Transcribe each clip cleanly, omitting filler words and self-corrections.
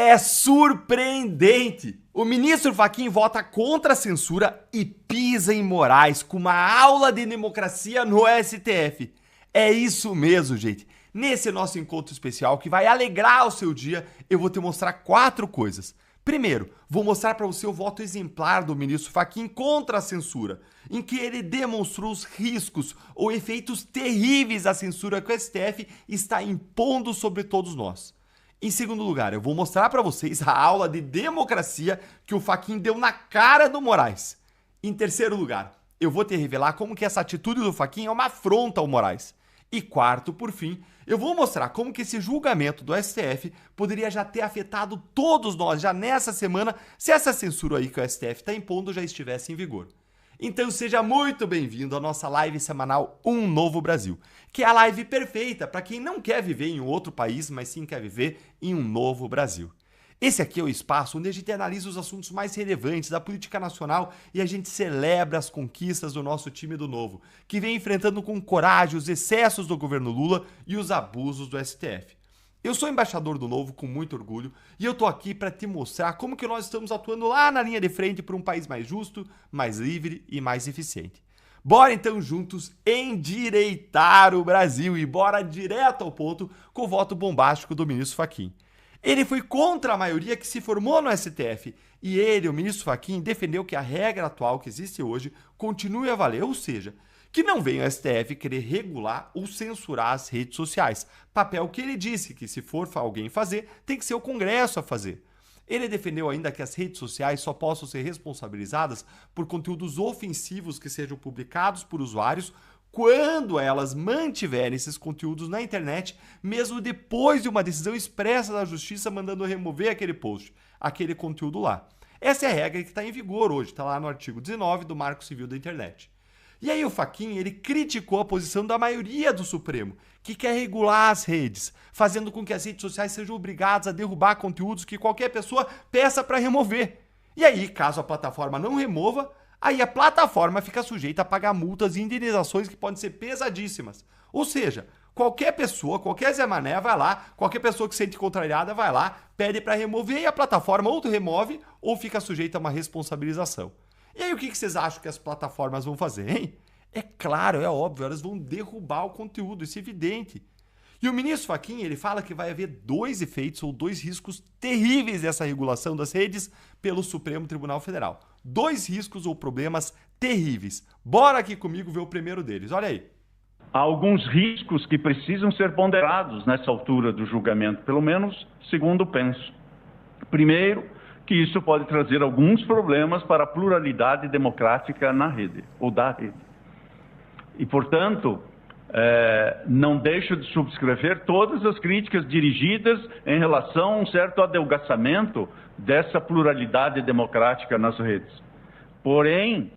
É surpreendente! O ministro Fachin vota contra a censura e pisa em Moraes com uma aula de democracia no STF. É isso mesmo, gente. Nesse nosso encontro especial que vai alegrar o seu dia, eu vou te mostrar 4 coisas. Primeiro, vou mostrar para você o voto exemplar do ministro Fachin contra a censura, em que ele demonstrou os riscos ou efeitos terríveis da censura que o STF está impondo sobre todos nós. Em segundo lugar, eu vou mostrar para vocês a aula de democracia que o Fachin deu na cara do Moraes. Em terceiro lugar, eu vou te revelar como que essa atitude do Fachin é uma afronta ao Moraes. E quarto, por fim, eu vou mostrar como que esse julgamento do STF poderia já ter afetado todos nós já nessa semana se essa censura aí que o STF está impondo já estivesse em vigor. Então seja muito bem-vindo à nossa live semanal Um Novo Brasil, que é a live perfeita para quem não quer viver em um outro país, mas sim quer viver em um novo Brasil. Esse aqui é o espaço onde a gente analisa os assuntos mais relevantes da política nacional e a gente celebra as conquistas do nosso time do Novo, que vem enfrentando com coragem os excessos do governo Lula e os abusos do STF. Eu sou embaixador do Novo com muito orgulho e eu tô aqui para te mostrar como que nós estamos atuando lá na linha de frente por um país mais justo, mais livre e mais eficiente. Bora então juntos endireitar o Brasil e bora direto ao ponto com o voto bombástico do ministro Fachin. Ele foi contra a maioria que se formou no STF e ele, o ministro Fachin, defendeu que a regra atual que existe hoje continue a valer, ou seja, que não venha o STF querer regular ou censurar as redes sociais, papel que ele disse que se for alguém fazer, tem que ser o Congresso a fazer. Ele defendeu ainda que as redes sociais só possam ser responsabilizadas por conteúdos ofensivos que sejam publicados por usuários quando elas mantiverem esses conteúdos na internet, mesmo depois de uma decisão expressa da Justiça mandando remover aquele post, aquele conteúdo lá. Essa é a regra que está em vigor hoje, está lá no artigo 19 do Marco Civil da Internet. E aí o Fachin, ele criticou a posição da maioria do Supremo, que quer regular as redes, fazendo com que as redes sociais sejam obrigadas a derrubar conteúdos que qualquer pessoa peça para remover. E aí, caso a plataforma não remova, aí a plataforma fica sujeita a pagar multas e indenizações que podem ser pesadíssimas. Ou seja, qualquer pessoa, qualquer Zé Mané vai lá, qualquer pessoa que se sente contrariada vai lá, pede para remover e a plataforma ou remove ou fica sujeita a uma responsabilização. E aí o que vocês acham que as plataformas vão fazer, hein? É claro, é óbvio, elas vão derrubar o conteúdo, isso é evidente. E o ministro Fachin, ele fala que vai haver 2 efeitos ou 2 riscos terríveis dessa regulação das redes pelo Supremo Tribunal Federal. 2 riscos ou problemas terríveis. Bora aqui comigo ver o primeiro deles, olha aí. Há alguns riscos que precisam ser ponderados nessa altura do julgamento, pelo menos segundo penso. Primeiro, que isso pode trazer alguns problemas para a pluralidade democrática na rede, ou da rede. E, portanto, não deixo de subscrever todas as críticas dirigidas em relação a um certo adelgaçamento dessa pluralidade democrática nas redes. Porém...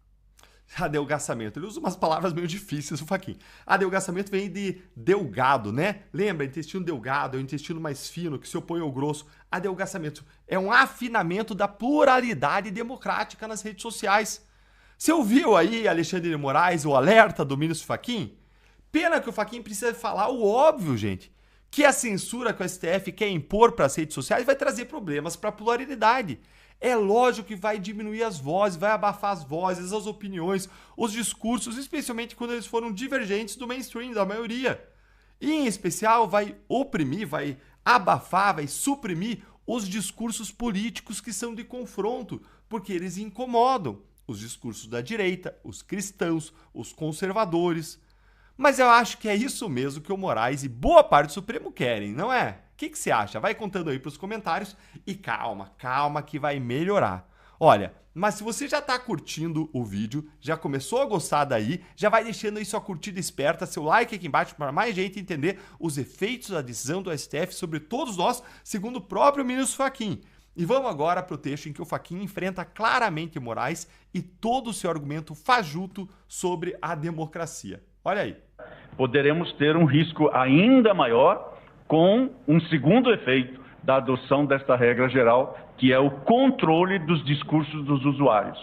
Adelgaçamento. Ele usa umas palavras meio difíceis, o Fachin. Adelgaçamento vem de delgado, né? Lembra? Intestino delgado é o intestino mais fino que se opõe ao grosso. Adelgaçamento é um afinamento da pluralidade democrática nas redes sociais. Você ouviu aí, Alexandre de Moraes, o alerta do ministro Fachin? Pena que o Fachin precisa falar o óbvio, gente. Que a censura que o STF quer impor para as redes sociais vai trazer problemas para a pluralidade. É lógico que vai diminuir as vozes, vai abafar as vozes, as opiniões, os discursos, especialmente quando eles foram divergentes do mainstream, da maioria. E, em especial, vai oprimir, vai abafar, vai suprimir os discursos políticos que são de confronto, porque eles incomodam os discursos da direita, os cristãos, os conservadores. Mas eu acho que é isso mesmo que o Moraes e boa parte do Supremo querem, não é? O que você acha? Vai contando aí para os comentários e calma, calma que vai melhorar. Olha, mas se você já está curtindo o vídeo, já começou a gostar daí, já vai deixando aí sua curtida esperta, seu like aqui embaixo para mais gente entender os efeitos da decisão do STF sobre todos nós, segundo o próprio ministro Fachin. E vamos agora para o texto em que o Fachin enfrenta claramente Moraes e todo o seu argumento fajuto sobre a democracia. Olha aí. Poderemos ter um risco ainda maior com um segundo efeito da adoção desta regra geral, que é o controle dos discursos dos usuários.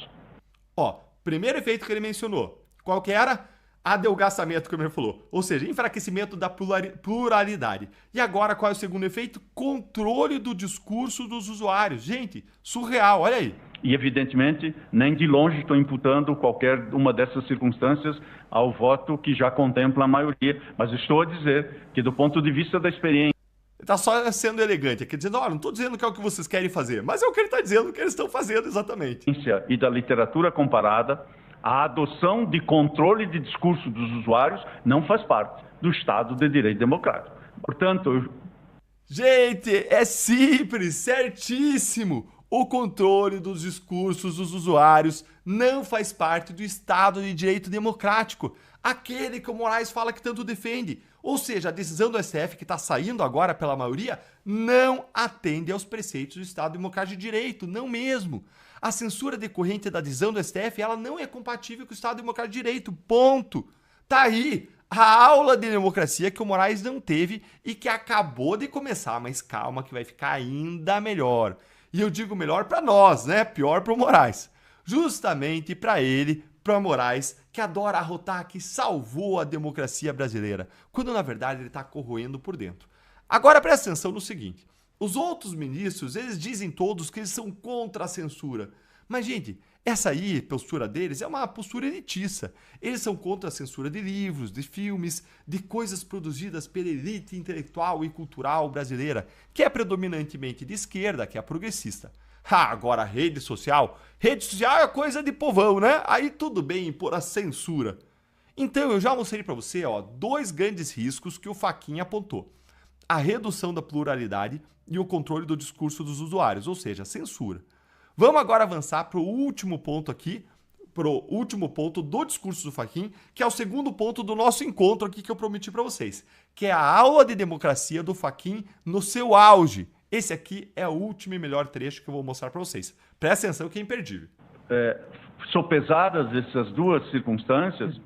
Ó, primeiro efeito que ele mencionou, qual que era? adelgaçamento, como ele falou. Ou seja, enfraquecimento da pluralidade. E agora, qual é o segundo efeito? Controle do discurso dos usuários. Gente, surreal, olha aí. E, evidentemente, nem de longe estou imputando qualquer uma dessas circunstâncias ao voto que já contempla a maioria, mas estou a dizer que, do ponto de vista da experiência... Ele está só sendo elegante aqui, dizendo, olha, não estou dizendo que é o que vocês querem fazer, mas é o que ele está dizendo que eles estão fazendo exatamente. ...e da literatura comparada, a adoção de controle de discurso dos usuários não faz parte do Estado de Direito Democrático. Portanto... Gente, é simples, certíssimo. O controle dos discursos dos usuários não faz parte do Estado de Direito Democrático, aquele que o Moraes fala que tanto defende. Ou seja, a decisão do STF que está saindo agora pela maioria não atende aos preceitos do Estado Democrático de Direito, não mesmo. A censura decorrente da decisão do STF, ela não é compatível com o Estado Democrático de Direito, ponto. Tá aí a aula de democracia que o Moraes não teve e que acabou de começar, mas calma que vai ficar ainda melhor. E eu digo melhor para nós, né? Pior para o Moraes. Justamente para ele, para Moraes, que adora arrotar que salvou a democracia brasileira, quando na verdade ele está corroendo por dentro. Agora presta atenção no seguinte, os outros ministros, eles dizem todos que eles são contra a censura, mas gente, essa aí, postura deles, é uma postura elitista. Eles são contra a censura de livros, de filmes, de coisas produzidas pela elite intelectual e cultural brasileira, que é predominantemente de esquerda, que é progressista. Agora, rede social é coisa de povão, né? Aí tudo bem impor a censura. Então, eu já mostrei para você, dois grandes riscos que o Fachin apontou. A redução da pluralidade e o controle do discurso dos usuários, ou seja, a censura. Vamos agora avançar para o último ponto aqui, para o último ponto do discurso do Fachin, que é o segundo ponto do nosso encontro aqui que eu prometi para vocês, que é a aula de democracia do Fachin no seu auge. Esse aqui é o último e melhor trecho que eu vou mostrar para vocês. Presta atenção que é imperdível. Sopesadas essas duas circunstâncias...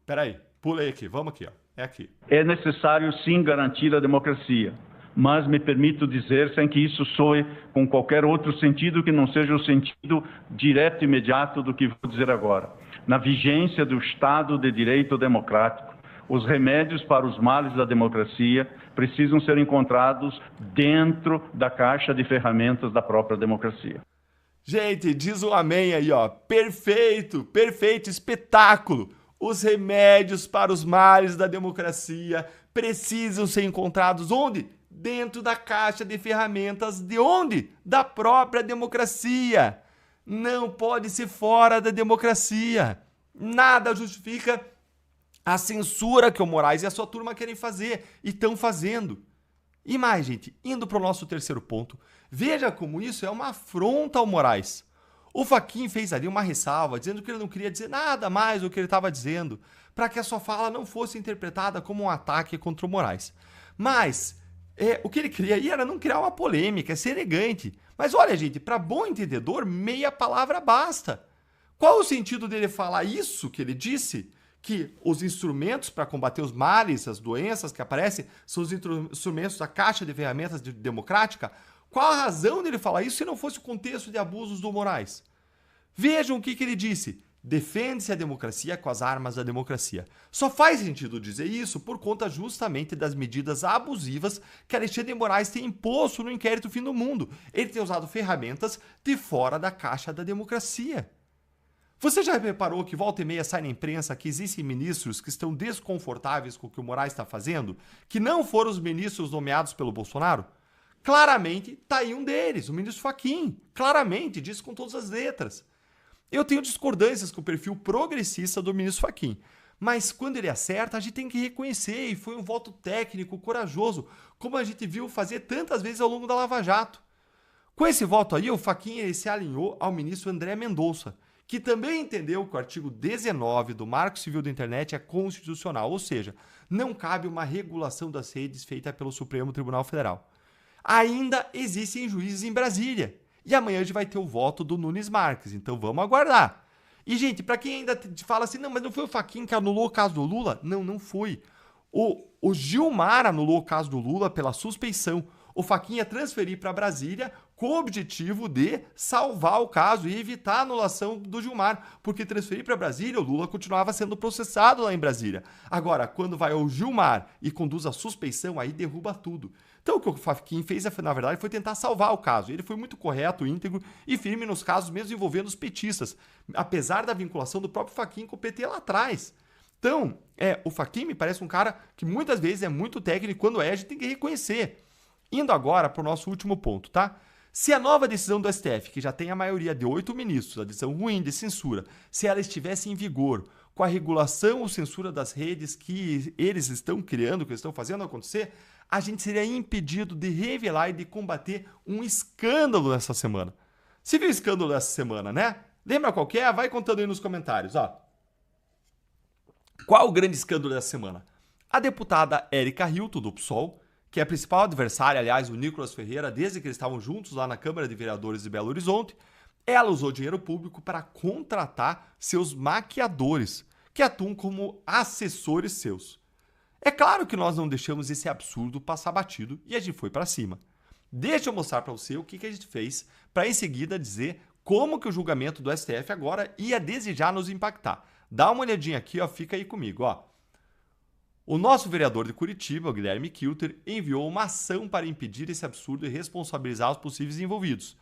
Peraí, pulei aqui, vamos aqui, é aqui. É necessário sim garantir a democracia, mas me permito dizer, sem que isso soe com qualquer outro sentido que não seja o sentido direto e imediato do que vou dizer agora. Na vigência do Estado de Direito Democrático, os remédios para os males da democracia precisam ser encontrados dentro da caixa de ferramentas da própria democracia. Gente, diz um amém aí, Perfeito, perfeito, espetáculo. Os remédios para os males da democracia precisam ser encontrados onde? Dentro da caixa de ferramentas de onde? Da própria democracia. Não pode ser fora da democracia. Nada justifica a censura que o Moraes e a sua turma querem fazer e estão fazendo. E mais, gente, indo para o nosso terceiro ponto, veja como isso é uma afronta ao Moraes. O Fachin fez ali uma ressalva, dizendo que ele não queria dizer nada mais do que ele estava dizendo, para que a sua fala não fosse interpretada como um ataque contra o Moraes. Mas o que ele queria aí era não criar uma polêmica, ser elegante. Mas olha, gente, para bom entendedor, meia palavra basta. Qual o sentido dele falar isso que ele disse? Que os instrumentos para combater os males, as doenças que aparecem, são os instrumentos da caixa de ferramentas democrática? Qual a razão dele falar isso se não fosse o contexto de abusos do Moraes? Vejam o que ele disse. Defende-se a democracia com as armas da democracia. Só faz sentido dizer isso por conta justamente das medidas abusivas que Alexandre de Moraes tem imposto no inquérito Fim do Mundo. Ele tem usado ferramentas de fora da caixa da democracia. Você já reparou que volta e meia sai na imprensa que existem ministros que estão desconfortáveis com o que o Moraes está fazendo, que não foram os ministros nomeados pelo Bolsonaro? Claramente está aí um deles, o ministro Fachin. Claramente, diz com todas as letras. Eu tenho discordâncias com o perfil progressista do ministro Fachin, mas quando ele acerta, a gente tem que reconhecer, e foi um voto técnico, corajoso, como a gente viu fazer tantas vezes ao longo da Lava Jato. Com esse voto aí, o Fachin ele se alinhou ao ministro André Mendonça, que também entendeu que o artigo 19 do Marco Civil da Internet é constitucional, ou seja, não cabe uma regulação das redes feita pelo Supremo Tribunal Federal. Ainda existem juízes em Brasília. E amanhã a gente vai ter o voto do Nunes Marques, então vamos aguardar. E, gente, para quem ainda fala assim, não, mas não foi o Fachin que anulou o caso do Lula? Não, não foi. O Gilmar anulou o caso do Lula pela suspeição. O Fachin ia transferir para Brasília com o objetivo de salvar o caso e evitar a anulação do Gilmar, porque transferir para Brasília, o Lula continuava sendo processado lá em Brasília. Agora, quando vai ao Gilmar e conduz a suspeição, aí derruba tudo. Então, o que o Fachin fez, na verdade, foi tentar salvar o caso. Ele foi muito correto, íntegro e firme nos casos, mesmo envolvendo os petistas, apesar da vinculação do próprio Fachin com o PT lá atrás. Então, o Fachin me parece um cara que muitas vezes é muito técnico, quando a gente tem que reconhecer. Indo agora para o nosso último ponto, tá? Se a nova decisão do STF, que já tem a maioria de 8 ministros, a decisão ruim de censura, se ela estivesse em vigor com a regulação ou censura das redes que eles estão criando, que eles estão fazendo acontecer, a gente seria impedido de revelar e de combater um escândalo nessa semana. Você viu o escândalo dessa semana, né? Lembra qual que é? Vai contando aí nos comentários, ó. Qual o grande escândalo dessa semana? A deputada Érica Hilton, do PSOL, que é a principal adversária, aliás, do Nicolas Ferreira, desde que eles estavam juntos lá na Câmara de Vereadores de Belo Horizonte, ela usou dinheiro público para contratar seus maquiadores, que atuam como assessores seus. É claro que nós não deixamos esse absurdo passar batido e a gente foi para cima. Deixa eu mostrar para você o que a gente fez para em seguida dizer como que o julgamento do STF agora ia desejar nos impactar. Dá uma olhadinha aqui, ó, fica aí comigo, ó. O nosso vereador de Curitiba, o Guilherme Kilter, enviou uma ação para impedir esse absurdo e responsabilizar os possíveis envolvidos.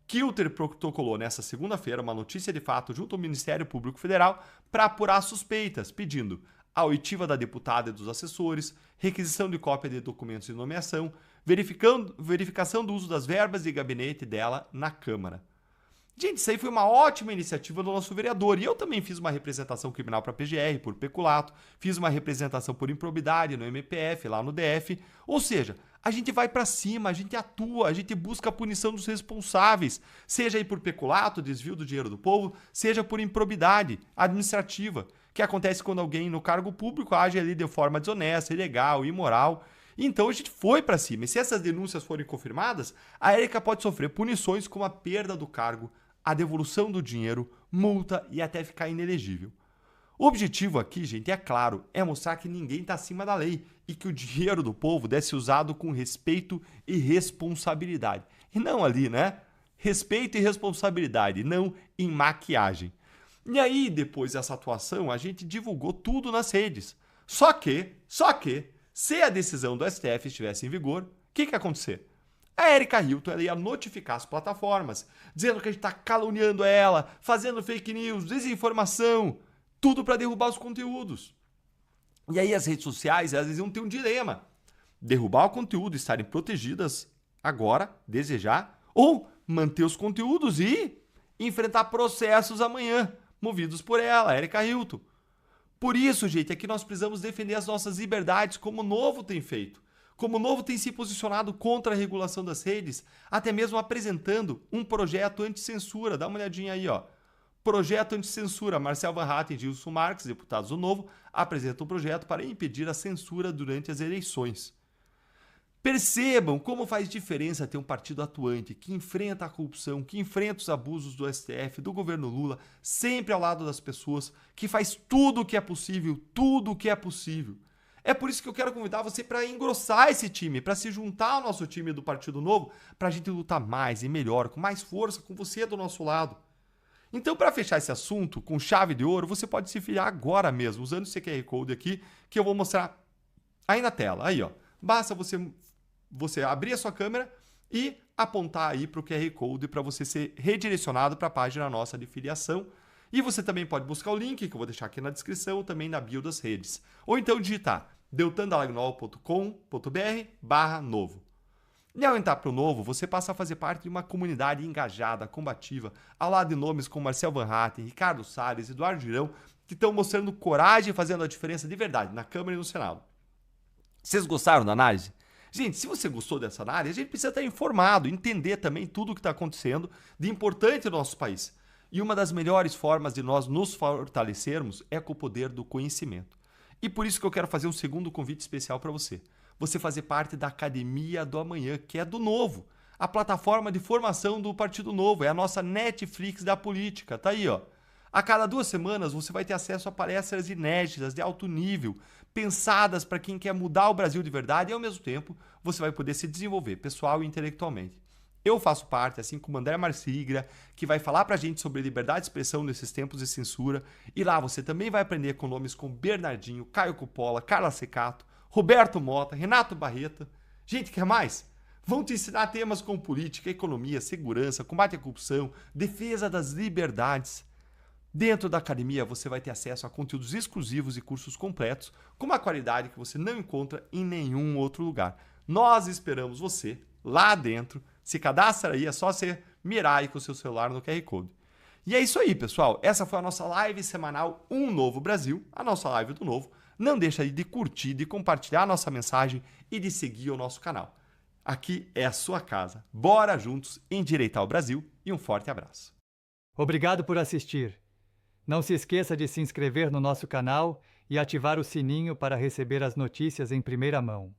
Kilter protocolou nesta segunda-feira uma notícia de fato junto ao Ministério Público Federal para apurar suspeitas, pedindo a oitiva da deputada e dos assessores, requisição de cópia de documentos de nomeação, verificação do uso das verbas de gabinete dela na Câmara. Gente, isso aí foi uma ótima iniciativa do nosso vereador. E eu também fiz uma representação criminal para a PGR por peculato, fiz uma representação por improbidade no MPF, lá no DF. Ou seja, a gente vai para cima, a gente atua, a gente busca a punição dos responsáveis, seja aí por peculato, desvio do dinheiro do povo, seja por improbidade administrativa, que acontece quando alguém no cargo público age ali de forma desonesta, ilegal, imoral. Então a gente foi para cima. E se essas denúncias forem confirmadas, a Érica pode sofrer punições como a perda do cargo, a devolução do dinheiro, multa e até ficar inelegível. O objetivo aqui, gente, é claro, é mostrar que ninguém está acima da lei e que o dinheiro do povo deve ser usado com respeito e responsabilidade. E não ali, né? Respeito e responsabilidade, não em maquiagem. E aí, depois dessa atuação, a gente divulgou tudo nas redes. Só que, se a decisão do STF estivesse em vigor, o que ia acontecer? A Érica Hilton ela ia notificar as plataformas, dizendo que a gente está caluniando ela, fazendo fake news, desinformação, tudo para derrubar os conteúdos. E aí as redes sociais, elas iam ter um dilema. Derrubar o conteúdo, estarem protegidas agora, desejar, ou manter os conteúdos e enfrentar processos amanhã, movidos por ela, Érica Hilton. Por isso, gente, é que nós precisamos defender as nossas liberdades, como o Novo tem feito. Como o Novo tem se posicionado contra a regulação das redes, até mesmo apresentando um projeto anti-censura. Dá uma olhadinha aí, ó. Projeto anti-censura. Marcel Van Hatten e Gilson Marques, deputados do Novo, apresentam um projeto para impedir a censura durante as eleições. Percebam como faz diferença ter um partido atuante que enfrenta a corrupção, que enfrenta os abusos do STF, do governo Lula, sempre ao lado das pessoas, que faz tudo o que é possível, tudo o que é possível. É por isso que eu quero convidar você para engrossar esse time, para se juntar ao nosso time do Partido Novo, para a gente lutar mais e melhor, com mais força, com você do nosso lado. Então, para fechar esse assunto com chave de ouro, você pode se filiar agora mesmo, usando esse QR Code aqui, que eu vou mostrar aí na tela. Aí, ó. Basta você abrir a sua câmera e apontar aí para o QR Code para você ser redirecionado para a página nossa de filiação. E você também pode buscar o link, que eu vou deixar aqui na descrição, também na bio das redes. Ou então digitar deltandalagnol.com.br/novo. E ao entrar para o Novo, você passa a fazer parte de uma comunidade engajada, combativa, ao lado de nomes como Marcel Van Hatten, Ricardo Salles, Eduardo Girão, que estão mostrando coragem e fazendo a diferença de verdade na Câmara e no Senado. Vocês gostaram da análise? Gente, se você gostou dessa análise, a gente precisa estar informado, entender também tudo o que está acontecendo de importante no nosso país. E uma das melhores formas de nós nos fortalecermos é com o poder do conhecimento. E por isso que eu quero fazer um segundo convite especial para você. Você fazer parte da Academia do Amanhã, que é do Novo. A plataforma de formação do Partido Novo. É a nossa Netflix da política. Tá aí, ó. A cada 2 semanas você vai ter acesso a palestras inéditas de alto nível, pensadas para quem quer mudar o Brasil de verdade e ao mesmo tempo você vai poder se desenvolver pessoal e intelectualmente. Eu faço parte, assim como André Marsigra, que vai falar pra gente sobre liberdade de expressão nesses tempos de censura. E lá você também vai aprender com nomes como Bernardinho, Caio Coppola, Carla Secato, Roberto Mota, Renato Barreta. Gente, quer mais? Vão te ensinar temas como política, economia, segurança, combate à corrupção, defesa das liberdades. Dentro da academia você vai ter acesso a conteúdos exclusivos e cursos completos com uma qualidade que você não encontra em nenhum outro lugar. Nós esperamos você lá dentro. Se cadastra aí, é só você mirar aí com o seu celular no QR Code. E é isso aí, pessoal. Essa foi a nossa live semanal Um Novo Brasil, a nossa live do Novo. Não deixa aí de curtir, de compartilhar a nossa mensagem e de seguir o nosso canal. Aqui é a sua casa. Bora juntos endireitar o Brasil e um forte abraço. Obrigado por assistir. Não se esqueça de se inscrever no nosso canal e ativar o sininho para receber as notícias em primeira mão.